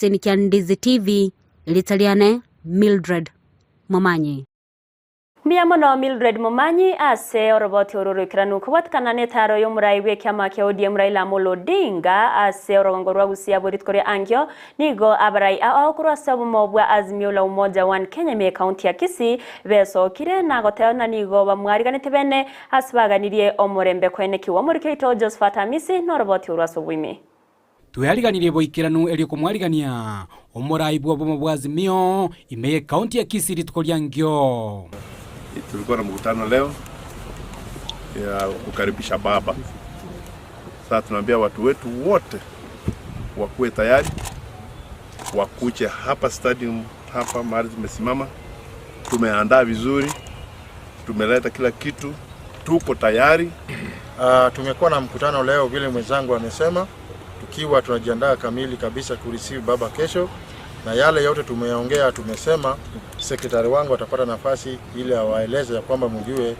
Tenikia Ndizi TV litaliane Mildred Momanyi. Miamono Mildred Momanyi ase oroboti ororokiranu kubatkana netaro yomuraiwe kyama kya ODM Raila Odinga ase orongorwa Gusii aboritkoria angyo nigo abarai aokuru sabumo bwa azimio la umoja wa Kenya me county ya Kisii beso kire na gotena nigo bamwariganite bene asbaganirie omurembe kwenekiwa murikeito Josephat Amisi noroboti orwasobwime. Tuyariganirie boikiranu eri kumwarigania omuraibu abomo bwa azimio ime county ya Kisii ritkoria ngyo. Tulikuwa na mkutano leo ya kukaribisha baba. Sasa tunaambia watu wetu wote wakuwe tayari, wakuje hapa stadium hapa mahali tumesimama. Tumeandaa vizuri, tumeleta kila kitu, tuko tayari. Tumekuwa na mkutano leo vile mwenzangu amesema, tukiwa tunajiandaa kamili kabisa kureceive baba kesho, na yale yote tumeongea. Tumesema sekretari wangu atapata nafasi ili awaeleze ya kwamba mjue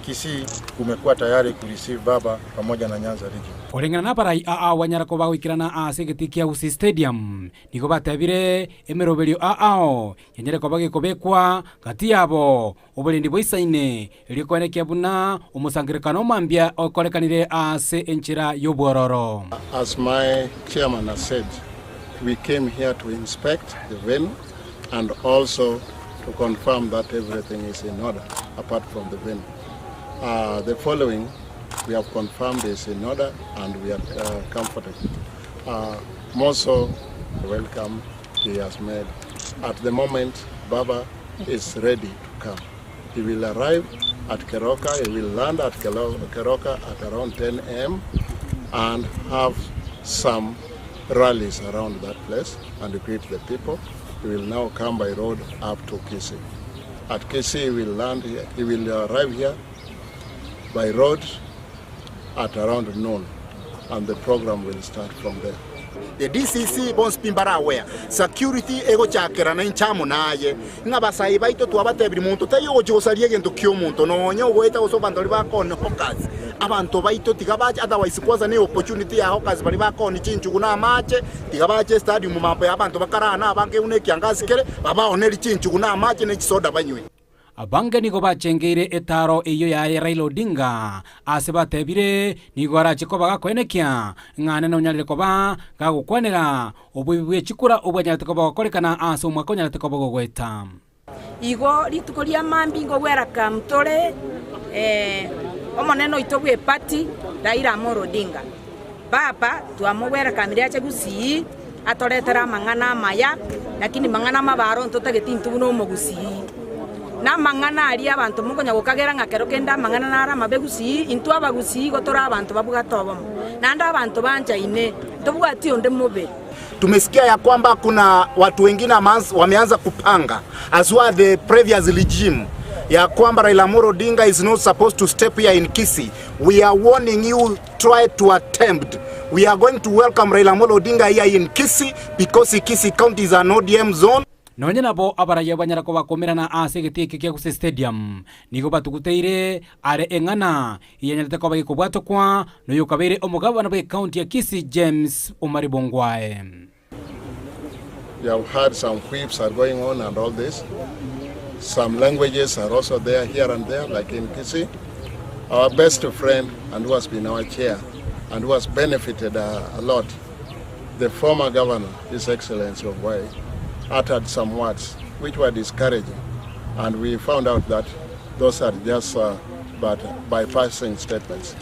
Kisii kumekuwa tayari kureceive baba pamoja na Nyanza region. Olengana na barai wanyarako bagwikirana segetikia Gusii stadium niko batebire emeroberio yenyere ko bagikobekwa gati yabo obulendi boisaine rikonekia buna omusangirikano mambia okorekanire ase enchira yobororo. As my chairman has said, we came here to inspect the venue and also to confirm that everything is in order apart from the venue. The following we have confirmed is in order and we are comfortable. More so, welcome he has made. At the moment, Baba is ready to come. He will arrive at Keroka, he will land at Keroka at around 10 a.m. and have some rallies around that place and greet the people. He will now come by road up to Kisii. At Kisii he will land here, he will arrive here by road at around noon, and the program will start from there. The DCC bons pimbara aware security ego chakera na inchamo naye ngabasai baito twabatebiri muntu tayo josarie gento kyo muntu nonyo goita oso bandori bakone hokazi abantu baito tigabaje otherwise kwaza ne opportunity ya hokazi bali bakone chinchugu na mache tigabaje stadium mambo y'abantu bakarana abange une kyangazi kere baba oneri chinchugu na mache ne chisoda banywe. Abange nigo bachengeire etaro iyo ya Raila Odinga ase batebire nigo arachiko bagakwenekia ngane no nyarire koba gagukwanera obubwe chikura obwanyate koba korekana ase umwaka onyate koba gogweta igo litukoria mambingo weraka mtore omoneno itobwe party Raila Odinga baba tuamwera kamiria cha Gusii atoretera mangana maya lakini mangana mabaro ntotagetintu buno mo Gusii na mangana ali abantu mukonya gukagera ngakero kenda mangana nara mabegusii intu abagusii gotora abantu babuga tobo nanda abantu banja ine tobuga tio nde mobe. Tumesikia ya kwamba kuna watu wengine wameanza kupanga as well the previous regime ya kwamba Raila Odinga is not supposed to step here in Kisii. We are warning you, try to attempt. We are going to welcome Raila Odinga here in Kisii because Kisii County is an ODM zone. Nonye nabo abaraya banyarako bakomerana ase getike kya Gusii stadium nigo batuguteire are engana yenyete ko bagikobwato kwa no yokabere omugabana bwe county ya Kisii James Omaribongwae. You have heard some whips are going on and all this. Some languages are also there here and there, like in Kisii. Our best friend and who has been our chair and who has benefited a lot, the former governor, His Excellency of Wai, uttered some words which were discouraging, and we found out that those are just but bypassing statements.